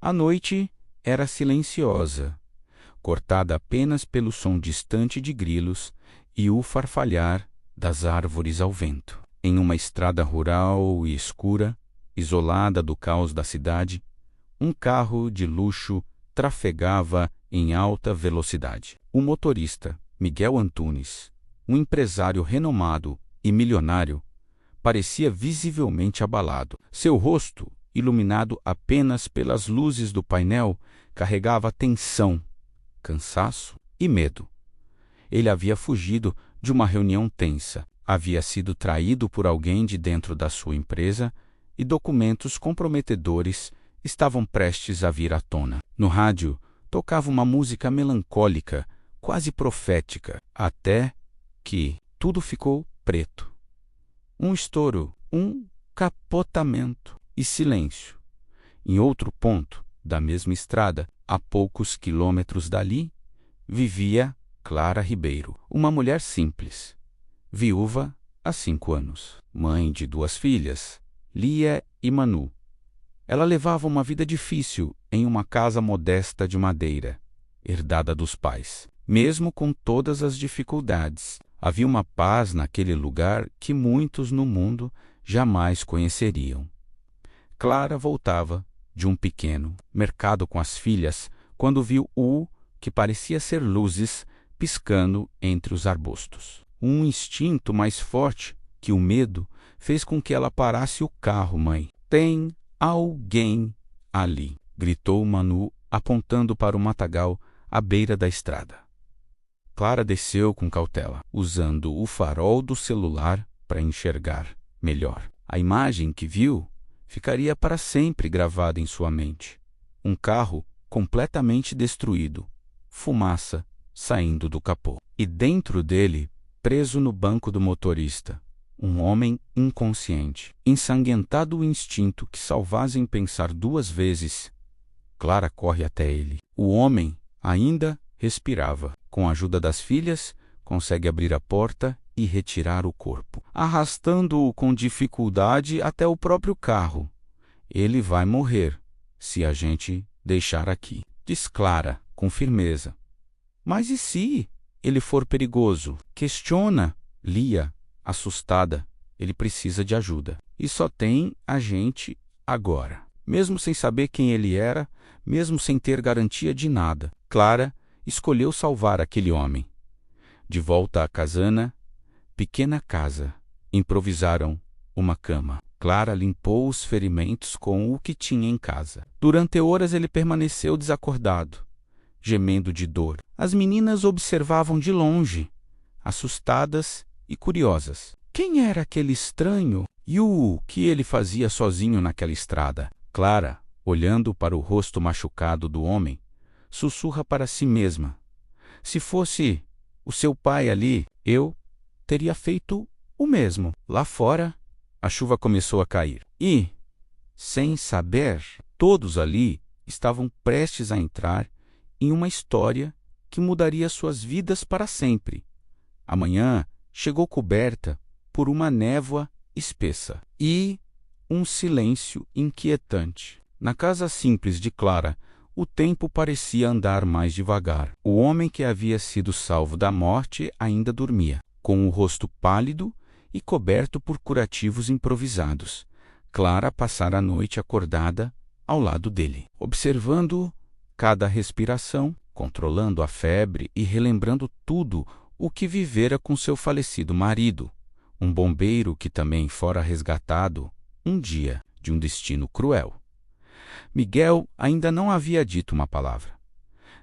A noite era silenciosa, cortada apenas pelo som distante de grilos e o farfalhar das árvores ao vento. Em uma estrada rural e escura, isolada do caos da cidade, um carro de luxo trafegava em alta velocidade. O motorista, Miguel Antunes, um empresário renomado e milionário, parecia visivelmente abalado. Seu rosto, iluminado apenas pelas luzes do painel, carregava tensão, cansaço e medo. Ele havia fugido de uma reunião tensa, havia sido traído por alguém de dentro da sua empresa e documentos comprometedores estavam prestes a vir à tona. No rádio, tocava uma música melancólica, quase profética, até que tudo ficou preto. Um estouro, um capotamento e silêncio. Em outro ponto da mesma estrada, a poucos quilômetros dali, vivia Clara Ribeiro, uma mulher simples, viúva há 5 anos, mãe de 2 filhas, Lia e Manu. Ela levava uma vida difícil em uma casa modesta de madeira, herdada dos pais. Mesmo com todas as dificuldades, havia uma paz naquele lugar que muitos no mundo jamais conheceriam. Clara voltava de um pequeno mercado com as filhas quando viu o que parecia ser luzes piscando entre os arbustos. Um instinto mais forte que o medo fez com que ela parasse o carro. Mãe, tem alguém ali, gritou Manu, apontando para o matagal à beira da estrada. Clara desceu com cautela, usando o farol do celular para enxergar melhor. A imagem que viu ficaria para sempre gravada em sua mente. Um carro completamente destruído, fumaça saindo do capô. E dentro dele, preso no banco do motorista, um homem inconsciente, ensanguentado o instinto que salvar sem pensar 2 vezes. Clara corre até ele. O homem ainda respirava. Com a ajuda das filhas, consegue abrir a porta e retirar o corpo, arrastando-o com dificuldade até o próprio carro. Ele vai morrer se a gente deixar aqui, diz Clara com firmeza. Mas e se ele for perigoso? Questiona Lia, assustada. Ele precisa de ajuda. E só tem a gente agora. Mesmo sem saber quem ele era, mesmo sem ter garantia de nada, Clara escolheu salvar aquele homem. De volta à casana, pequena casa, improvisaram uma cama. Clara limpou os ferimentos com o que tinha em casa. Durante horas ele permaneceu desacordado, gemendo de dor. As meninas observavam de longe, assustadas e curiosas. Quem era aquele estranho e o que ele fazia sozinho naquela estrada? Clara, olhando para o rosto machucado do homem, sussurra para si mesma: se fosse o seu pai ali, eu teria feito o mesmo. Lá fora, a chuva começou a cair. E, sem saber, todos ali estavam prestes a entrar em uma história que mudaria suas vidas para sempre. A manhã chegou coberta por uma névoa espessa e um silêncio inquietante. Na casa simples de Clara, o tempo parecia andar mais devagar. O homem que havia sido salvo da morte ainda dormia, com o rosto pálido e coberto por curativos improvisados. Clara passara a noite acordada ao lado dele, observando cada respiração, controlando a febre e relembrando tudo o que vivera com seu falecido marido, um bombeiro que também fora resgatado um dia de um destino cruel. Miguel ainda não havia dito uma palavra,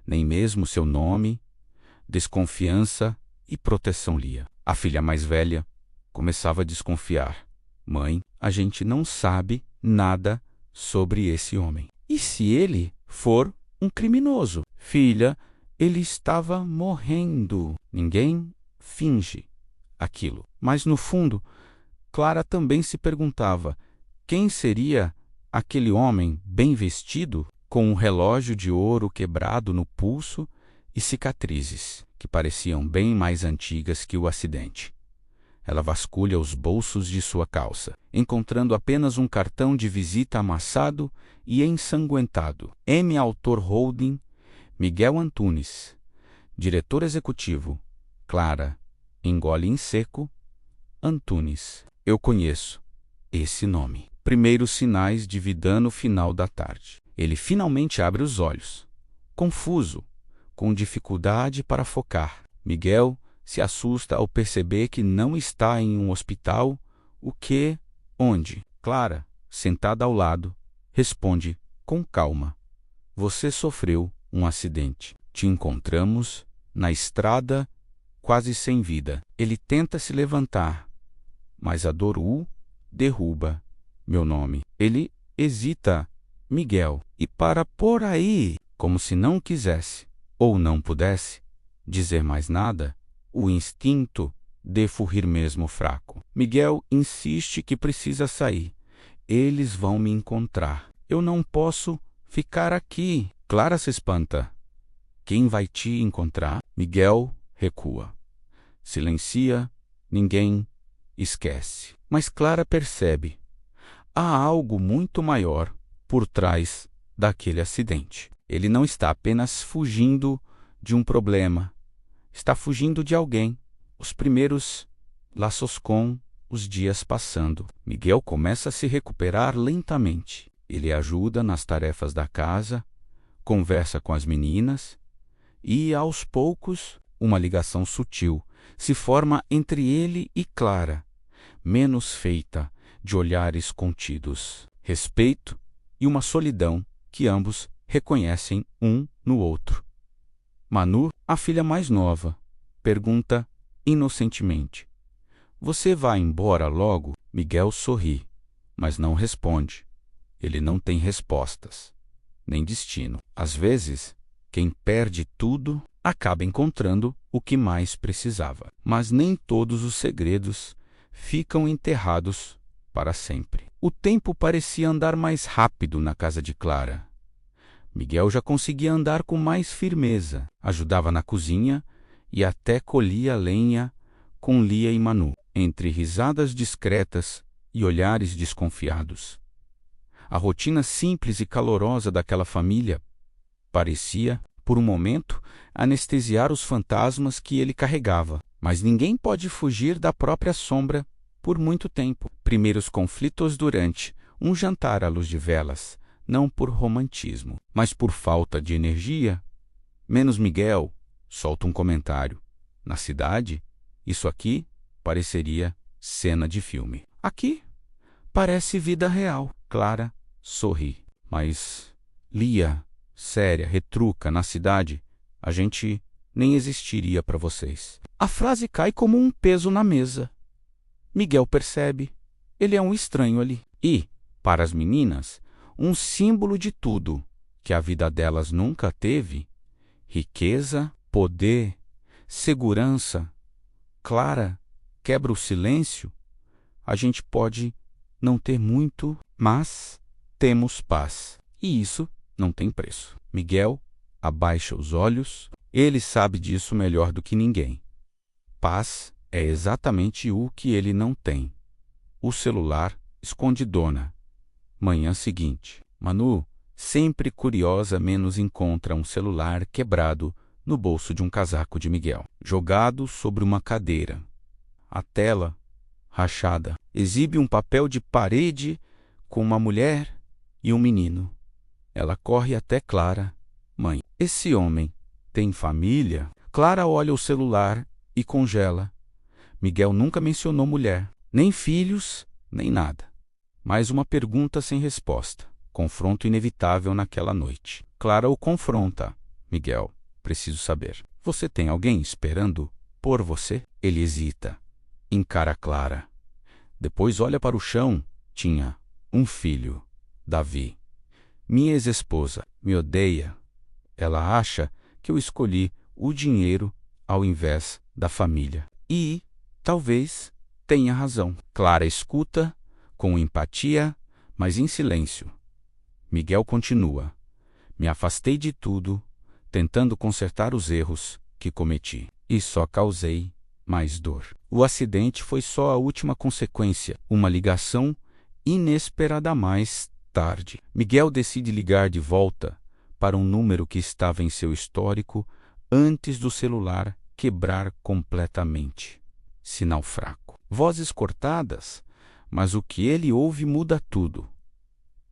nem mesmo seu nome, desconfiança e proteção Lia. A filha mais velha começava a desconfiar. Mãe, a gente não sabe nada sobre esse homem. E se ele for um criminoso? Filha, ele estava morrendo. Ninguém finge aquilo. Mas no fundo, Clara também se perguntava quem seria aquele homem bem vestido, com um relógio de ouro quebrado no pulso e cicatrizes que pareciam bem mais antigas que o acidente. Ela vasculha os bolsos de sua calça, encontrando apenas um cartão de visita amassado e ensanguentado. M. Autor Holding, Miguel Antunes. Diretor executivo, Clara. Engole em seco, Antunes. Eu conheço esse nome. Primeiros sinais de vida no final da tarde. Ele finalmente abre os olhos, confuso, com dificuldade para focar. Miguel se assusta ao perceber que não está em um hospital. O quê? Onde? Clara, sentada ao lado, responde com calma. Você sofreu um acidente. Te encontramos na estrada, quase sem vida. Ele tenta se levantar, mas a dor o derruba. Meu nome. Ele hesita. Miguel. E para por aí, como se não quisesse, ou não pudesse, dizer mais nada, o instinto de fugir mesmo fraco. Miguel insiste que precisa sair. Eles vão me encontrar. Eu não posso ficar aqui. Clara se espanta. Quem vai te encontrar? Miguel recua. Silencia. Ninguém esquece. Mas Clara percebe. Há algo muito maior por trás daquele acidente. Ele não está apenas fugindo de um problema. Está fugindo de alguém. Os primeiros laços com os dias passando. Miguel começa a se recuperar lentamente. Ele ajuda nas tarefas da casa, conversa com as meninas e, aos poucos, uma ligação sutil se forma entre ele e Clara, menos feita de olhares contidos, respeito e uma solidão que ambos reconhecem um no outro. Manu, a filha mais nova, pergunta inocentemente: Você vai embora logo? Miguel sorri, mas não responde. Ele não tem respostas, nem destino. Às vezes, quem perde tudo acaba encontrando o que mais precisava. Mas nem todos os segredos ficam enterrados para sempre. O tempo parecia andar mais rápido na casa de Clara. Miguel já conseguia andar com mais firmeza, ajudava na cozinha e até colhia lenha com Lia e Manu, entre risadas discretas e olhares desconfiados. A rotina simples e calorosa daquela família parecia, por um momento, anestesiar os fantasmas que ele carregava. Mas ninguém pode fugir da própria sombra por muito tempo. Primeiros conflitos durante um jantar à luz de velas, não por romantismo, mas por falta de energia. Menos Miguel solta um comentário. Na cidade, isso aqui pareceria cena de filme. Aqui parece vida real. Clara sorri. Mas Lia, séria, retruca, na cidade, a gente nem existiria para vocês. A frase cai como um peso na mesa. Miguel percebe. Ele é um estranho ali. E, para as meninas, um símbolo de tudo que a vida delas nunca teve: riqueza, poder, segurança. Clara quebra o silêncio. A gente pode não ter muito, mas temos paz. E isso não tem preço. Miguel abaixa os olhos. Ele sabe disso melhor do que ninguém. Paz é exatamente o que ele não tem. O celular escondidona. Manhã seguinte. Manu, sempre curiosa, menos encontra um celular quebrado no bolso de um casaco de Miguel, jogado sobre uma cadeira. A tela, rachada, exibe um papel de parede com uma mulher e um menino. Ela corre até Clara. Mãe, esse homem tem família? Clara olha o celular e congela. Miguel nunca mencionou mulher, nem filhos, nem nada. Mais uma pergunta sem resposta. Confronto inevitável naquela noite. Clara o confronta. Miguel, preciso saber. Você tem alguém esperando por você? Ele hesita. Encara Clara. Depois olha para o chão. Tinha um filho, Davi. Minha ex-esposa me odeia. Ela acha que eu escolhi o dinheiro ao invés da família. E, talvez, tenha razão. Clara escuta, com empatia, mas em silêncio. Miguel continua. Me afastei de tudo, tentando consertar os erros que cometi. E só causei mais dor. O acidente foi só a última consequência, uma ligação inesperada mais tarde. Miguel decide ligar de volta para um número que estava em seu histórico antes do celular quebrar completamente. Sinal fraco. Vozes cortadas, mas o que ele ouve muda tudo.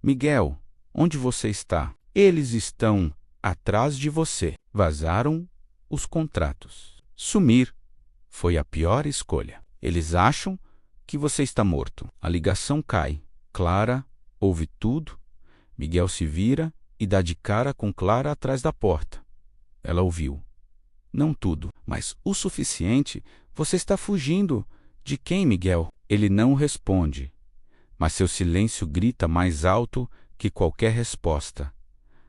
Miguel, onde você está? Eles estão atrás de você. Vazaram os contratos. Sumir foi a pior escolha. Eles acham que você está morto. A ligação cai. Clara ouve tudo. Miguel se vira e dá de cara com Clara atrás da porta. Ela ouviu. Não tudo, mas o suficiente. Você está fugindo. De quem, Miguel? Ele não responde, mas seu silêncio grita mais alto que qualquer resposta.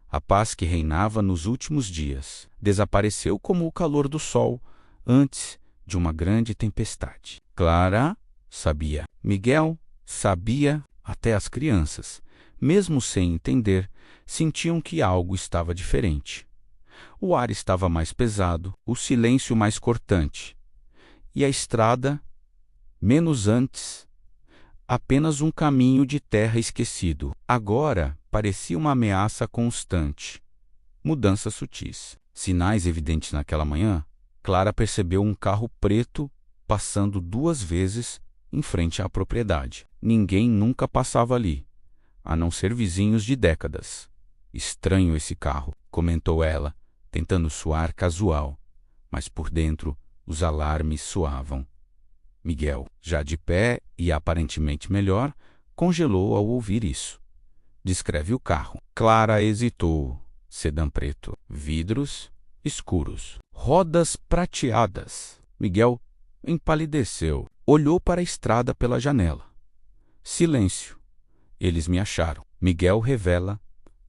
A paz que reinava nos últimos dias desapareceu como o calor do sol antes de uma grande tempestade. Clara sabia. Miguel sabia. Até as crianças, mesmo sem entender, sentiam que algo estava diferente. O ar estava mais pesado, o silêncio mais cortante. E a estrada, menos antes, apenas um caminho de terra esquecido. Agora parecia uma ameaça constante. Mudanças sutis. Sinais evidentes naquela manhã, Clara percebeu um carro preto passando 2 vezes em frente à propriedade. Ninguém nunca passava ali, a não ser vizinhos de décadas. Estranho esse carro, comentou ela, tentando soar casual, mas por dentro os alarmes soavam. Miguel, já de pé e aparentemente melhor, congelou ao ouvir isso. Descreve o carro. Clara hesitou. Sedã preto, vidros escuros, rodas prateadas. Miguel empalideceu. Olhou para a estrada pela janela. Silêncio. Eles me acharam. Miguel revela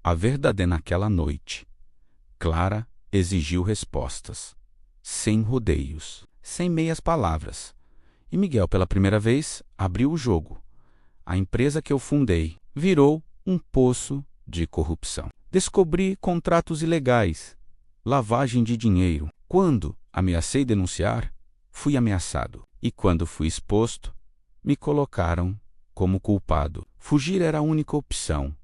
a verdade naquela noite. Clara exigiu respostas, sem rodeios, sem meias palavras. E Miguel, pela primeira vez, abriu o jogo. A empresa que eu fundei virou um poço de corrupção. Descobri contratos ilegais, lavagem de dinheiro. Quando ameacei denunciar, fui ameaçado. E quando fui exposto, me colocaram como culpado. Fugir era a única opção.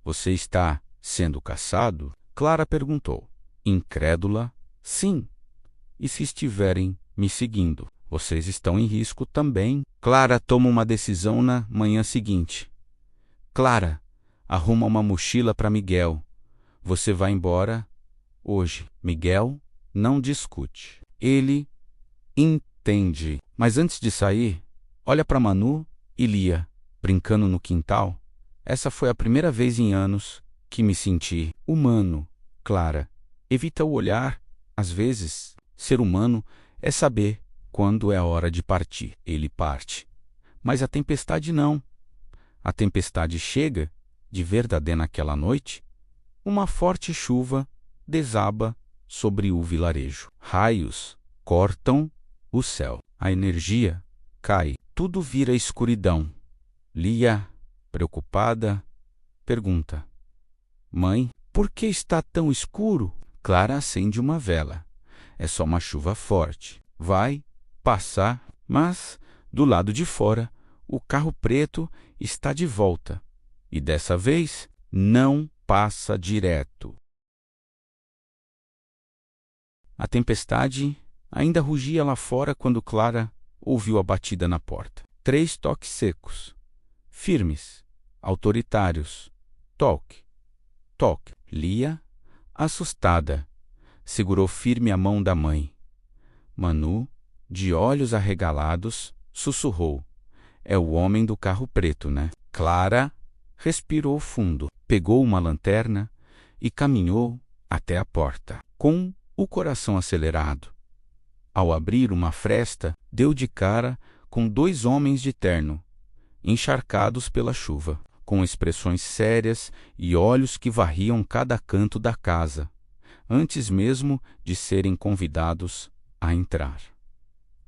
Você está sendo caçado? Clara perguntou. Incrédula, sim. E se estiverem me seguindo? Vocês estão em risco também. Clara toma uma decisão na manhã seguinte. Clara, arruma uma mochila para Miguel. Você vai embora hoje. Miguel não discute. Ele entende. Mas antes de sair, olha para Manu e Lia, brincando no quintal. Essa foi a primeira vez em anos que me senti humano. Clara, evita o olhar. Às vezes, ser humano é saber quando é hora de partir. Ele parte. Mas a tempestade não. A tempestade chega, de verdade naquela noite. Uma forte chuva desaba sobre o vilarejo. Raios cortam o céu. A energia cai. Tudo vira escuridão. Lia, preocupada, pergunta. Mãe, por que está tão escuro? Clara acende uma vela. É só uma chuva forte. Vai passar, mas, do lado de fora, o carro preto está de volta. E dessa vez, não passa direto. A tempestade ainda rugia lá fora quando Clara ouviu a batida na porta. 3 toques secos, firmes, autoritários. Toque, toque. Lia, assustada, segurou firme a mão da mãe. Manu, de olhos arregalados, sussurrou. É o homem do carro preto, né? Clara respirou fundo, pegou uma lanterna e caminhou até a porta, com o coração acelerado. Ao abrir uma fresta, deu de cara com 2 homens de terno, encharcados pela chuva, com expressões sérias e olhos que varriam cada canto da casa, antes mesmo de serem convidados a entrar.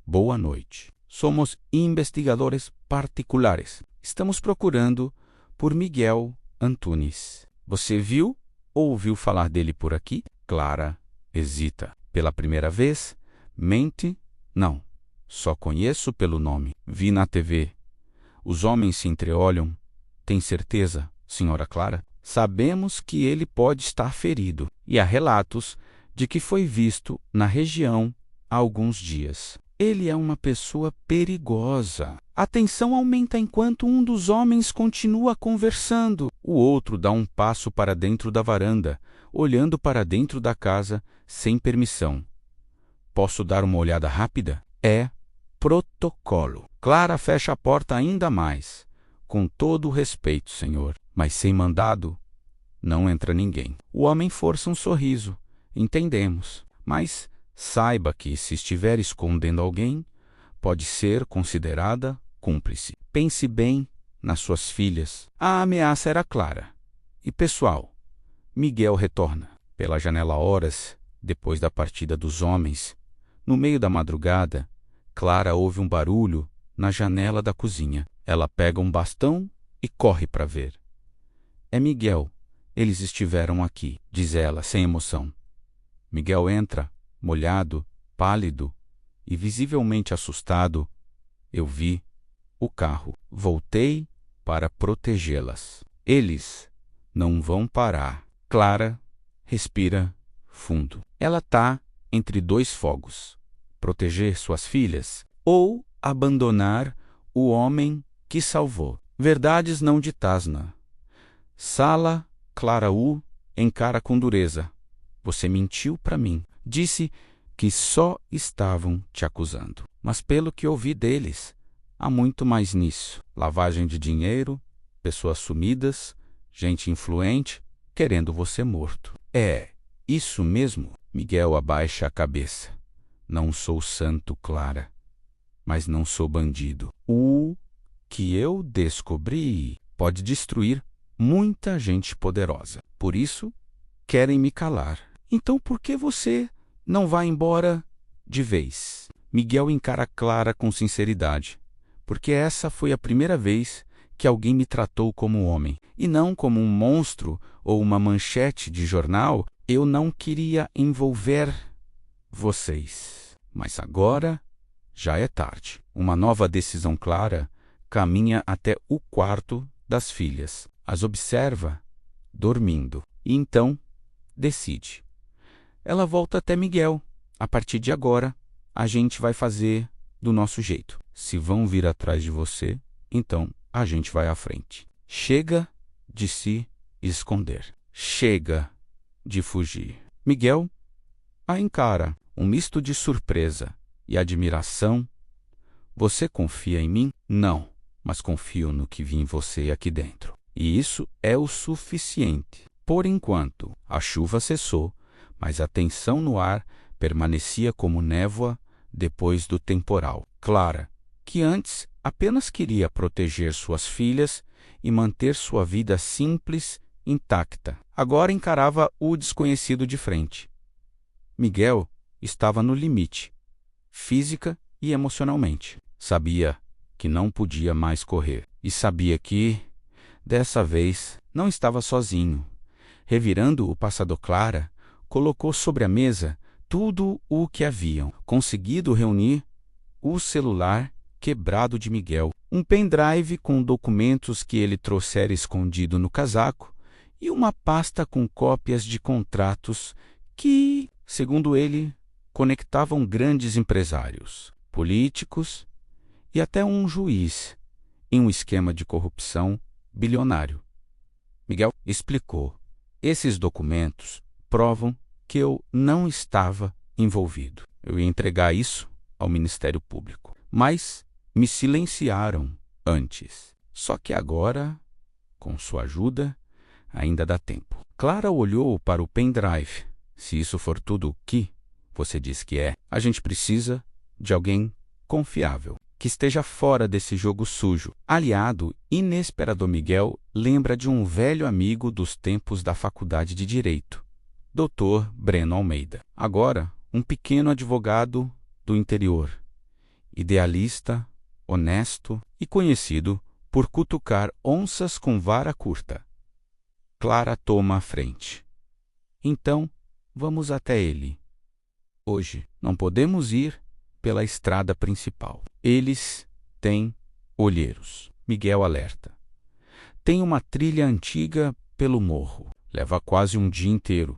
Boa noite. Somos investigadores particulares. Estamos procurando por Miguel Antunes. Você viu ou ouviu falar dele por aqui? Clara hesita. Pela primeira vez, mente, não. Só conheço pelo nome. Vi na TV. Os homens se entreolham. Tem certeza, senhora Clara? Sabemos que ele pode estar ferido, e há relatos de que foi visto na região há alguns dias. Ele é uma pessoa perigosa. A tensão aumenta enquanto um dos homens continua conversando. O outro dá um passo para dentro da varanda, olhando para dentro da casa sem permissão. Posso dar uma olhada rápida? É protocolo. Clara fecha a porta ainda mais. Com todo o respeito, senhor, mas sem mandado, não entra ninguém. O homem força um sorriso. Entendemos, mas saiba que, se estiver escondendo alguém, pode ser considerada cúmplice. Pense bem nas suas filhas. A ameaça era clara. E, pessoal, Miguel retorna. Pela janela horas depois da partida dos homens, no meio da madrugada, Clara ouve um barulho na janela da cozinha. Ela pega um bastão e corre para ver. É Miguel. Eles estiveram aqui, diz ela, sem emoção. Miguel entra, molhado, pálido e visivelmente assustado. Eu vi o carro. Voltei para protegê-las. Eles não vão parar. Clara respira fundo. Ela está entre dois fogos: proteger suas filhas ou abandonar o homem que salvou. Verdades não de Tasna. Sala Clara encara com dureza. Você mentiu para mim. Disse que só estavam te acusando. Mas pelo que ouvi deles, há muito mais nisso. Lavagem de dinheiro, pessoas sumidas, gente influente querendo você morto. É isso mesmo? Miguel abaixa a cabeça. Não sou santo, Clara, mas não sou bandido. O que eu descobri pode destruir muita gente poderosa. Por isso, querem me calar. Então por que você não vai embora de vez? Miguel encara Clara com sinceridade, porque essa foi a primeira vez que alguém me tratou como homem, e não como um monstro ou uma manchete de jornal. Eu não queria envolver vocês. Mas agora já é tarde. Uma nova decisão clara caminha até o quarto das filhas. As observa dormindo e então decide. Ela volta até Miguel. A partir de agora, a gente vai fazer do nosso jeito. Se vão vir atrás de você, então a gente vai à frente. Chega de se esconder. Chega de fugir. Miguel a encara, um misto de surpresa e admiração. Você confia em mim? Não, mas confio no que vi em você aqui dentro. E isso é o suficiente. Por enquanto, a chuva cessou, mas a tensão no ar permanecia como névoa depois do temporal. Clara, que antes apenas queria proteger suas filhas e manter sua vida simples intacta, agora encarava o desconhecido de frente. Miguel estava no limite, física e emocionalmente. Sabia que não podia mais correr e sabia que, dessa vez, não estava sozinho. Revirando o passador Clara, colocou sobre a mesa tudo o que haviam conseguido reunir: o celular quebrado de Miguel, um pendrive com documentos que ele trouxera escondido no casaco e uma pasta com cópias de contratos que, segundo ele, conectavam grandes empresários, políticos e até um juiz em um esquema de corrupção bilionário. Miguel explicou: esses documentos provam que eu não estava envolvido. Eu ia entregar isso ao Ministério Público, mas me silenciaram antes. Só que agora, com sua ajuda, ainda dá tempo. Clara olhou para o pendrive. Se isso for tudo o que você diz que é, a gente precisa de alguém confiável, que esteja fora desse jogo sujo. Aliado inesperado, Miguel lembra de um velho amigo dos tempos da faculdade de Direito, Dr. Breno Almeida. Agora, um pequeno advogado do interior, idealista, honesto e conhecido por cutucar onças com vara curta. Clara toma a frente. Então, vamos até ele. Hoje não podemos ir pela estrada principal. Eles têm olheiros. Miguel alerta. Tem uma trilha antiga pelo morro. Leva quase um dia inteiro,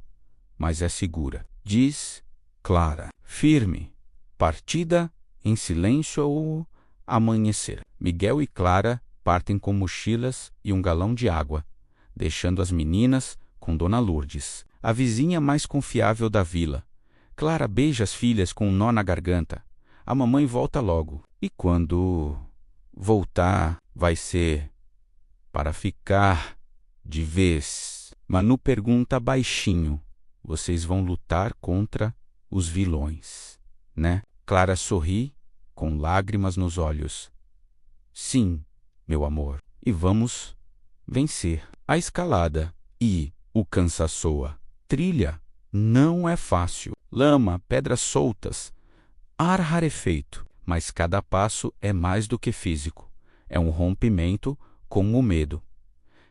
mas é segura. Diz Clara, firme. Partida em silêncio ao amanhecer. Miguel e Clara partem com mochilas e um galão de água, deixando as meninas com Dona Lourdes, a vizinha mais confiável da vila. Clara beija as filhas com um nó na garganta. A mamãe volta logo. E quando voltar, vai ser para ficar de vez. Manu pergunta baixinho. Vocês vão lutar contra os vilões, né? Clara sorri, com lágrimas nos olhos. Sim, meu amor. E vamos vencer. A escalada e o cansaçoa. Trilha não é fácil. Lama, pedras soltas, ar rarefeito. Mas cada passo é mais do que físico. É um rompimento com o medo.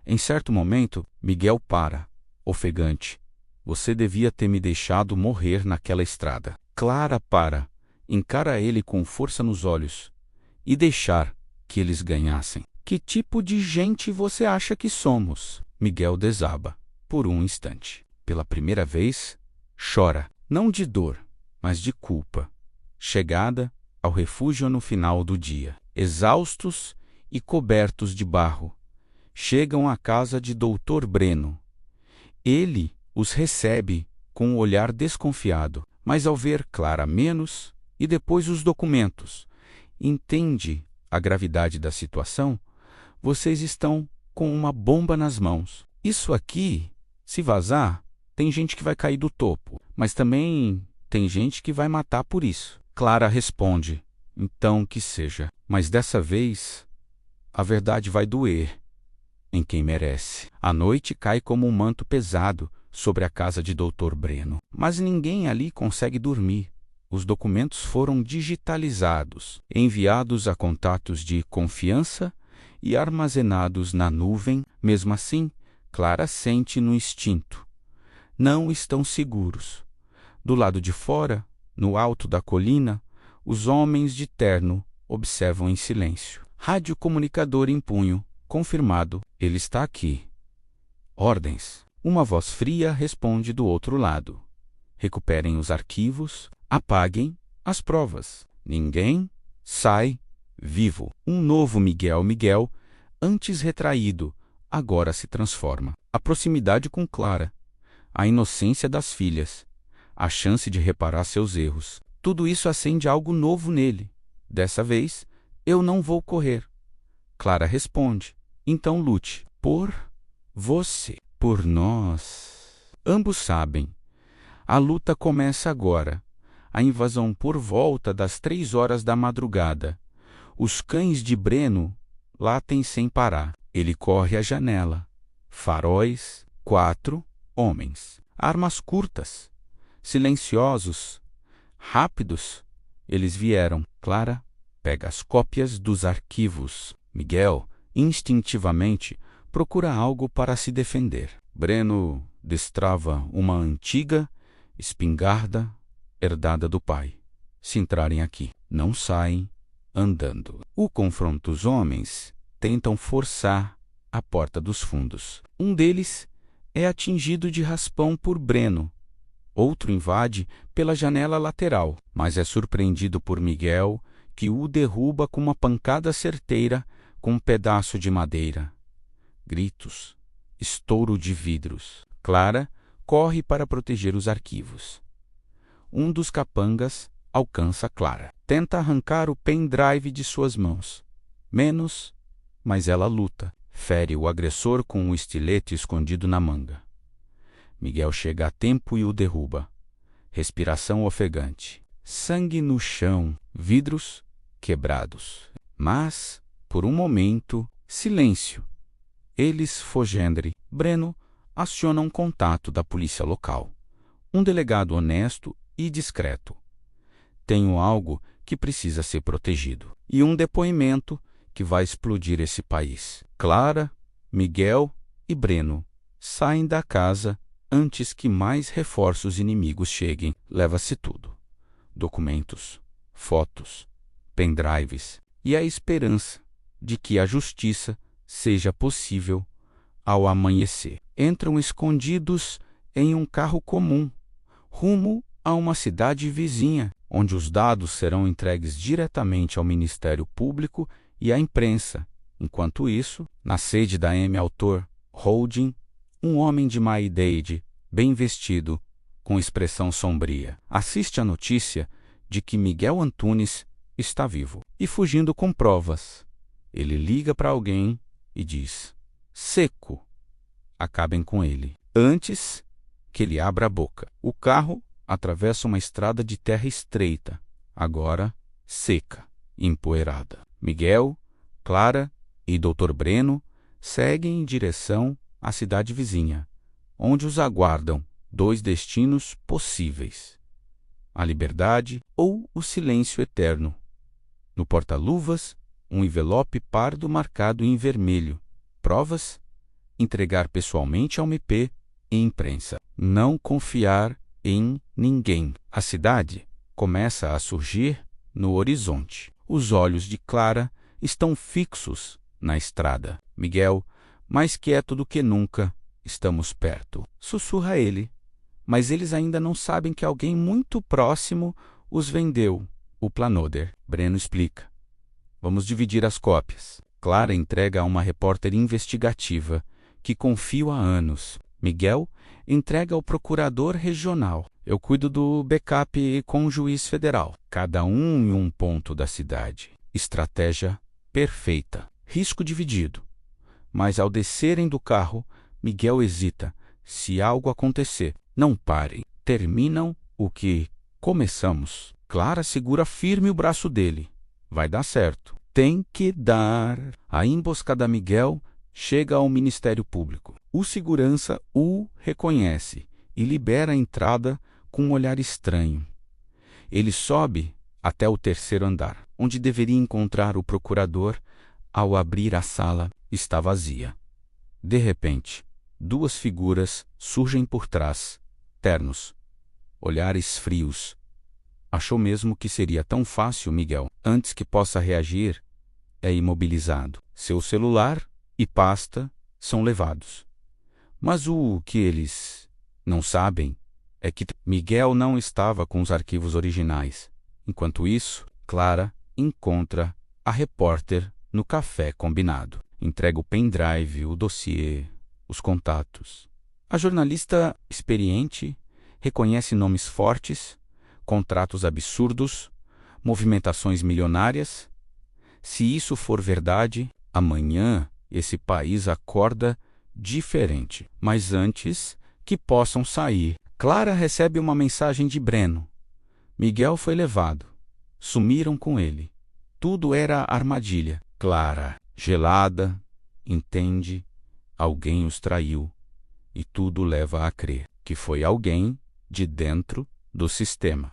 Em certo momento, Miguel para, ofegante. Você devia ter me deixado morrer naquela estrada. Clara para, encara ele com força nos olhos. E deixar que eles ganhassem. Que tipo de gente você acha que somos? Miguel desaba, por um instante. Pela primeira vez, chora, não de dor, mas de culpa. Chegada ao refúgio no final do dia. Exaustos e cobertos de barro, chegam à casa de Dr. Breno. Ele os recebe com um olhar desconfiado, mas ao ver Clara menos e depois os documentos, entende a gravidade da situação. Vocês estão com uma bomba nas mãos. Isso aqui, se vazar, tem gente que vai cair do topo, mas também tem gente que vai matar por isso. Clara responde, então que seja, mas dessa vez a verdade vai doer em quem merece. A noite cai como um manto pesado sobre a casa de Dr. Breno, mas ninguém ali consegue dormir. Os documentos foram digitalizados, enviados a contatos de confiança e armazenados na nuvem. Mesmo assim, Clara sente no instinto. Não estão seguros. Do lado de fora, no alto da colina, os homens de terno observam em silêncio. Radiocomunicador em punho. Confirmado. Ele está aqui. Ordens. Uma voz fria responde do outro lado. Recuperem os arquivos. Apaguem as provas. Ninguém sai vivo. Um novo Miguel, antes retraído, agora se transforma. A proximidade com Clara, a inocência das filhas, a chance de reparar seus erros. Tudo isso acende algo novo nele. Dessa vez, eu não vou correr. Clara responde. Então lute. Por você. Por nós. Ambos sabem. A luta começa agora. A invasão por volta das 3 horas da madrugada. Os cães de Breno latem sem parar. Ele corre à janela. Faróis, 4 homens. Armas curtas. Silenciosos. Rápidos. Eles vieram. Clara pega as cópias dos arquivos. Miguel, instintivamente, procura algo para se defender. Breno destrava uma antiga espingarda herdada do pai. Se entrarem aqui, não saem andando. O confronto. Os homens tentam forçar a porta dos fundos. Um deles é atingido de raspão por Breno. Outro invade pela janela lateral, mas é surpreendido por Miguel, que o derruba com uma pancada certeira com um pedaço de madeira. Gritos, estouro de vidros. Clara corre para proteger os arquivos. Um dos capangas alcança Clara. Tenta arrancar o pendrive de suas mãos. Menos, mas ela luta. Fere o agressor com um estilete escondido na manga. Miguel chega a tempo e o derruba. Respiração ofegante. Sangue no chão. Vidros quebrados. Mas, por um momento, silêncio. Eles fogendre. Breno aciona um contato da polícia local. Um delegado honesto e discreto. Tenho algo que precisa ser protegido. E um depoimento que vai explodir esse país. Clara, Miguel e Breno saem da casa antes que mais reforços inimigos cheguem. Leva-se tudo. Documentos, fotos, pendrives e a esperança de que a justiça seja possível ao amanhecer. Entram escondidos em um carro comum, rumo a uma cidade vizinha, onde os dados serão entregues diretamente ao Ministério Público e à imprensa. Enquanto isso, na sede da M Autor Holding, um homem de má idade, bem vestido, com expressão sombria, assiste à notícia de que Miguel Antunes está vivo e fugindo com provas. Ele liga para alguém e diz: "Seco, acabem com ele, antes que ele abra a boca." O carro atravessa uma estrada de terra estreita, agora seca e empoeirada. Miguel, Clara e Dr. Breno seguem em direção à cidade vizinha, onde os aguardam 2 destinos possíveis: a liberdade ou o silêncio eterno. No porta-luvas, um envelope pardo marcado em vermelho. Provas: entregar pessoalmente ao MP e imprensa. Não confiar em ninguém. A cidade começa a surgir no horizonte. Os olhos de Clara estão fixos na estrada. Miguel, mais quieto do que nunca: "Estamos perto", sussurra ele. Mas eles ainda não sabem que alguém muito próximo os vendeu o Planoder. Breno explica: "Vamos dividir as cópias." Clara entrega a uma repórter investigativa que confio há anos. Miguel entrega ao procurador regional. Eu cuido do backup com o juiz federal. Cada um em um ponto da cidade. Estratégia perfeita. Risco dividido. Mas ao descerem do carro, Miguel hesita. Se algo acontecer, não parem. Terminam o que começamos. Clara segura firme o braço dele. Vai dar certo. Tem que dar. A emboscada Miguel chega ao Ministério Público. O segurança o reconhece e libera a entrada com um olhar estranho. Ele sobe até o 3º andar, onde deveria encontrar o procurador. Ao abrir a sala, está vazia. De repente, 2 figuras surgem por trás, ternos, olhares frios. Achou mesmo que seria tão fácil, Miguel? Antes que possa reagir, é imobilizado. Seu celular e pasta são levados. Mas o que eles não sabem é que Miguel não estava com os arquivos originais. Enquanto isso, Clara encontra a repórter no café combinado. Entrega o pendrive, o dossiê, os contatos. A jornalista experiente reconhece nomes fortes, contratos absurdos, movimentações milionárias. Se isso for verdade, amanhã esse país acorda diferente. Mas antes que possam sair, Clara recebe uma mensagem de Breno. Miguel foi levado. Sumiram com ele. Tudo era armadilha. Clara, gelada, entende: alguém os traiu. E tudo leva a crer que foi alguém de dentro do sistema.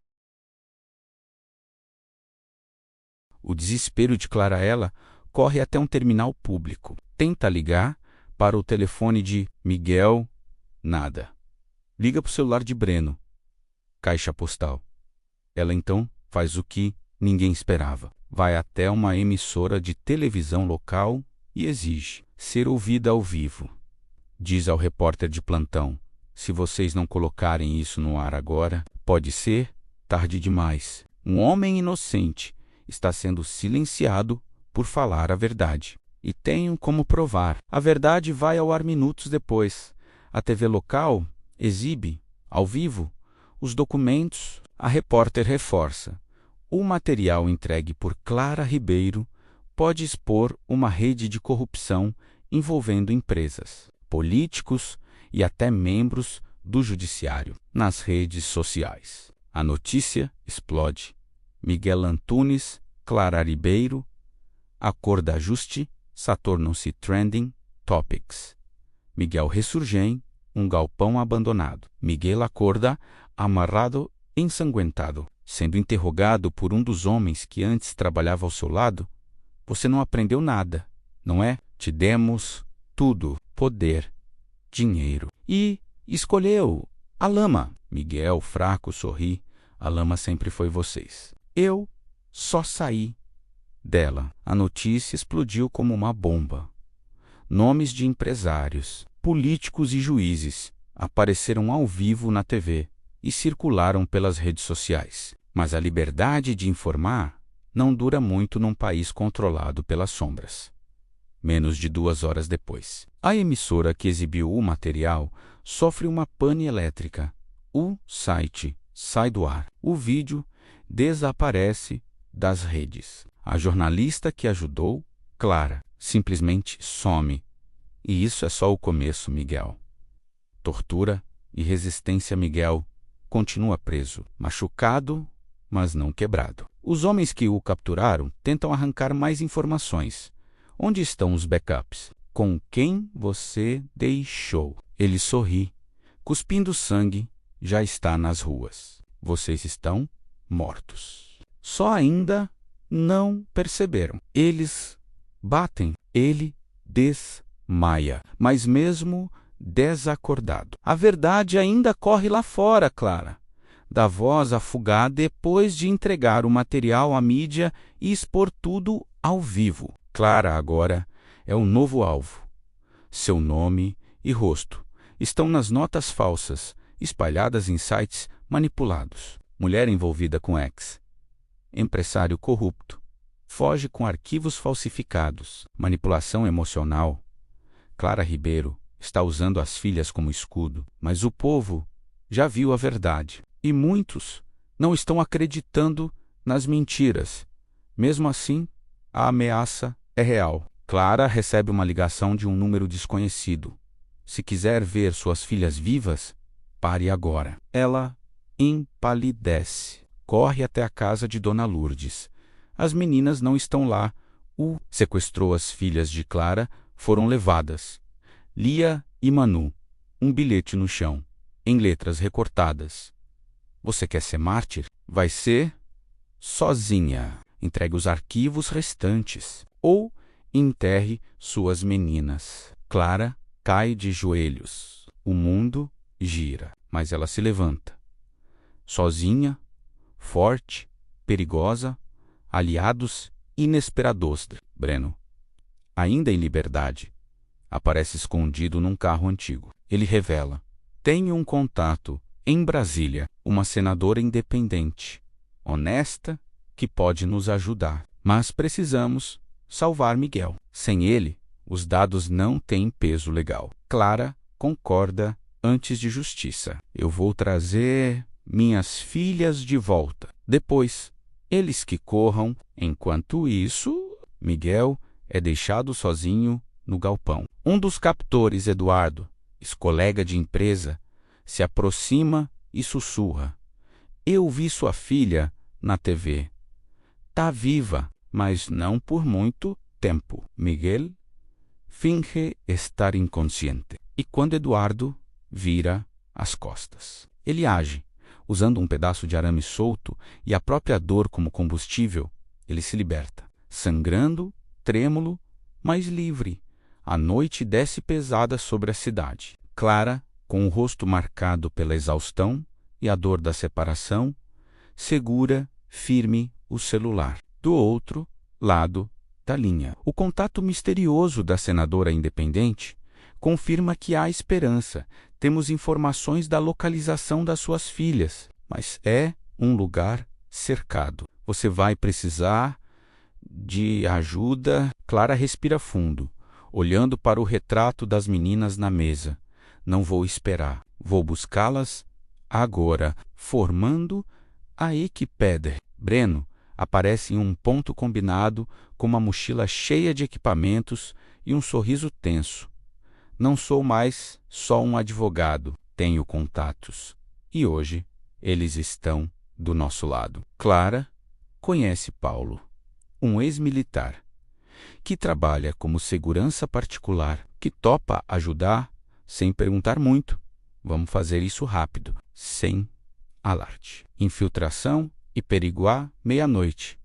O desespero de Claraella corre até um terminal público. Tenta ligar para o telefone de Miguel. Nada. Liga para o celular de Breno. Caixa postal. Ela então faz o que ninguém esperava. Vai até uma emissora de televisão local e exige ser ouvida ao vivo. Diz ao repórter de plantão: "Se vocês não colocarem isso no ar agora, pode ser tarde demais. Um homem inocente está sendo silenciado por falar a verdade. E tenho como provar. A verdade vai ao ar minutos depois. A TV local exibe, ao vivo, os documentos." A repórter reforça: "O material entregue por Clara Ribeiro pode expor uma rede de corrupção envolvendo empresas, políticos e até membros do judiciário nas redes sociais." A notícia explode. Miguel Antunes, Clara Ribeiro, acorda ajuste, tornam-se trending topics. Miguel ressurgem, um galpão abandonado. Miguel acorda, amarrado, ensanguentado, sendo interrogado por um dos homens que antes trabalhava ao seu lado. "Você não aprendeu nada, não é? Te demos tudo, poder, dinheiro. E escolheu a lama." Miguel, fraco, sorri: "A lama sempre foi vocês. Eu só saí dela. A notícia explodiu como uma bomba. Nomes de empresários, políticos e juízes apareceram ao vivo na TV e circularam pelas redes sociais. Mas a liberdade de informar não dura muito num país controlado pelas sombras. Menos de 2 horas depois, a emissora que exibiu o material sofre uma pane elétrica. O site sai do ar. O vídeo desaparece das redes. A jornalista que ajudou, Clara, simplesmente some. E isso é só o começo, Miguel. Tortura e resistência. Miguel continua preso, machucado, mas não quebrado. Os homens que o capturaram tentam arrancar mais informações. Onde estão os backups? Com quem você deixou? Ele sorri, cuspindo sangue, já está nas ruas. Vocês estão mortos. Só ainda não perceberam. Eles batem, ele desmaia. Mas mesmo desacordado, a verdade ainda corre lá fora, Clara. Da voz a fugar depois de entregar o material à mídia e expor tudo ao vivo. Clara agora é o novo alvo. Seu nome e rosto estão nas notas falsas, espalhadas em sites manipulados. Mulher envolvida com ex. Empresário corrupto. Foge com arquivos falsificados. Manipulação emocional. Clara Ribeiro está usando as filhas como escudo. Mas o povo já viu a verdade. E muitos não estão acreditando nas mentiras. Mesmo assim, a ameaça é real. Clara recebe uma ligação de um número desconhecido. Se quiser ver suas filhas vivas, pare agora. Ela empalidece. Corre até a casa de Dona Lourdes. As meninas não estão lá. O sequestrou as filhas de Clara, foram levadas. Lia e Manu. Um bilhete no chão, em letras recortadas. Você quer ser mártir? Vai ser sozinha. Entregue os arquivos restantes. Ou enterre suas meninas. Clara cai de joelhos. O mundo gira, mas ela se levanta. Sozinha, forte, perigosa, aliados inesperados. Breno, ainda em liberdade, aparece escondido num carro antigo. Ele revela: tenho um contato em Brasília, uma senadora independente, honesta, que pode nos ajudar. Mas precisamos salvar Miguel. Sem ele, os dados não têm peso legal. Clara concorda antes de justiça. Eu vou trazer minhas filhas de volta. Depois, eles que corram. Enquanto isso, Miguel é deixado sozinho no galpão. Um dos captores, Eduardo, ex-colega de empresa, se aproxima e sussurra: eu vi sua filha na TV. Tá viva, mas não por muito tempo. Miguel finge estar inconsciente. E quando Eduardo vira as costas, ele age. Usando um pedaço de arame solto e a própria dor como combustível, ele se liberta. Sangrando, trêmulo, mas livre. A noite desce pesada sobre a cidade. Clara, com o rosto marcado pela exaustão e a dor da separação, segura firme o celular. Do outro lado da linha, o contato misterioso da senadora independente confirma que há esperança. Temos informações da localização das suas filhas, mas é um lugar cercado. Você vai precisar de ajuda. Clara respira fundo, olhando para o retrato das meninas na mesa. Não vou esperar. Vou buscá-las agora. Formando a equipe. Breno aparece em um ponto combinado com uma mochila cheia de equipamentos e um sorriso tenso. Não sou mais só um advogado. Tenho contatos. E hoje eles estão do nosso lado. Clara conhece Paulo, um ex-militar, que trabalha como segurança particular, que topa ajudar sem perguntar muito. Vamos fazer isso rápido, sem alarde. Infiltração e Periguá, meia-noite.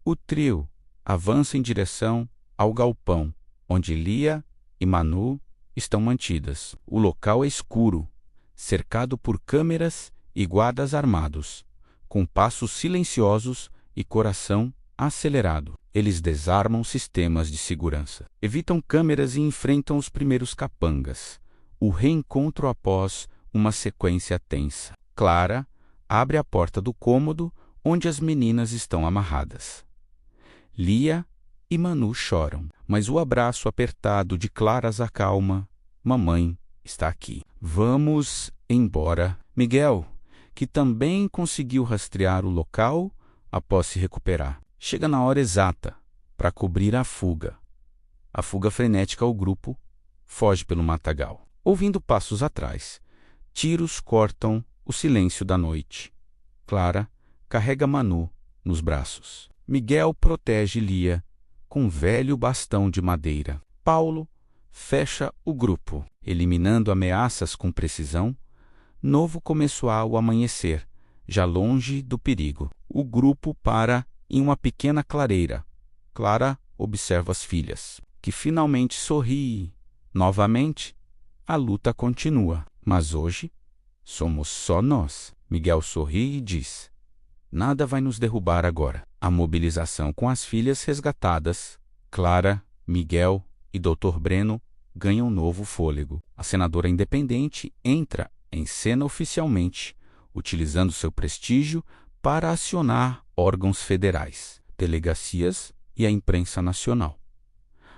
O trio avança em direção ao galpão, onde Lia e Manu estão mantidas. O local é escuro, cercado por câmeras e guardas armados, com passos silenciosos e coração acelerado. Eles desarmam sistemas de segurança, evitam câmeras e enfrentam os primeiros capangas. O reencontro após uma sequência tensa. Clara abre a porta do cômodo onde as meninas estão amarradas. Lia e Manu choram, mas o abraço apertado de Clara as acalma. Mamãe está aqui. Vamos embora. Miguel, que também conseguiu rastrear o local após se recuperar, chega na hora exata para cobrir a fuga. A fuga frenética ao grupo foge pelo matagal. Ouvindo passos atrás, tiros cortam o silêncio da noite. Clara carrega Manu nos braços. Miguel protege Lia com um velho bastão de madeira. Paulo fecha o grupo, eliminando ameaças com precisão. Novo começo ao amanhecer, já longe do perigo. O grupo para em uma pequena clareira. Clara observa as filhas, que finalmente sorri. Novamente, a luta continua, mas hoje somos só nós. Miguel sorri e diz: nada vai nos derrubar agora. A mobilização com as filhas resgatadas, Clara, Miguel e Dr. Breno ganham novo fôlego. A senadora independente entra em cena oficialmente, utilizando seu prestígio para acionar órgãos federais, delegacias e a imprensa nacional.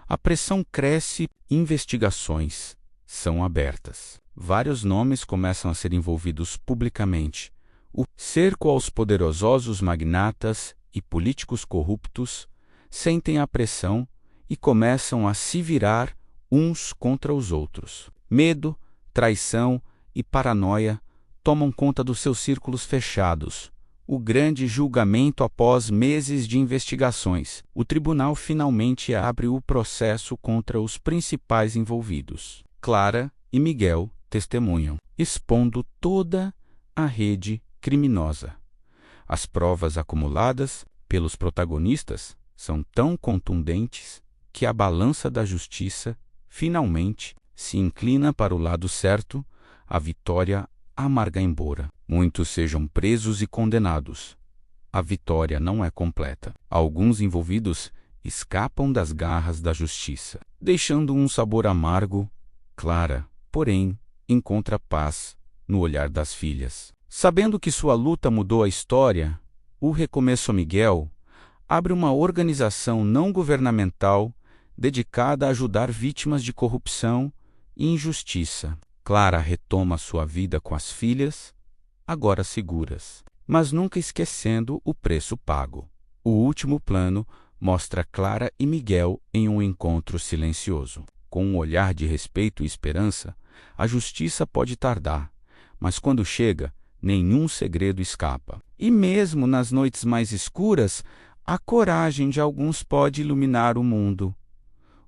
A pressão cresce, investigações são abertas. Vários nomes começam a ser envolvidos publicamente. O cerco aos poderosos magnatas e políticos corruptos sentem a pressão e começam a se virar uns contra os outros. Medo, traição e paranoia tomam conta dos seus círculos fechados. O grande julgamento após meses de investigações. O tribunal finalmente abre o processo contra os principais envolvidos. Clara e Miguel testemunham, expondo toda a rede criminosa. As provas acumuladas pelos protagonistas são tão contundentes que a balança da justiça finalmente se inclina para o lado certo, a vitória amarga embora. Muitos sejam presos e condenados. A vitória não é completa. Alguns envolvidos escapam das garras da justiça, deixando um sabor amargo. Clara, porém, encontra paz no olhar das filhas. Sabendo que sua luta mudou a história, o Recomeço Miguel abre uma organização não governamental dedicada a ajudar vítimas de corrupção e injustiça. Clara retoma sua vida com as filhas, agora seguras, mas nunca esquecendo o preço pago. O último plano mostra Clara e Miguel em um encontro silencioso. Com um olhar de respeito e esperança, a justiça pode tardar, mas quando chega, nenhum segredo escapa. E mesmo nas noites mais escuras, a coragem de alguns pode iluminar o mundo.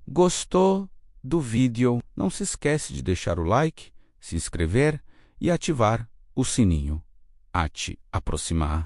Gostou do vídeo? Não se esquece de deixar o like, se inscrever e ativar o sininho. A te aproximar.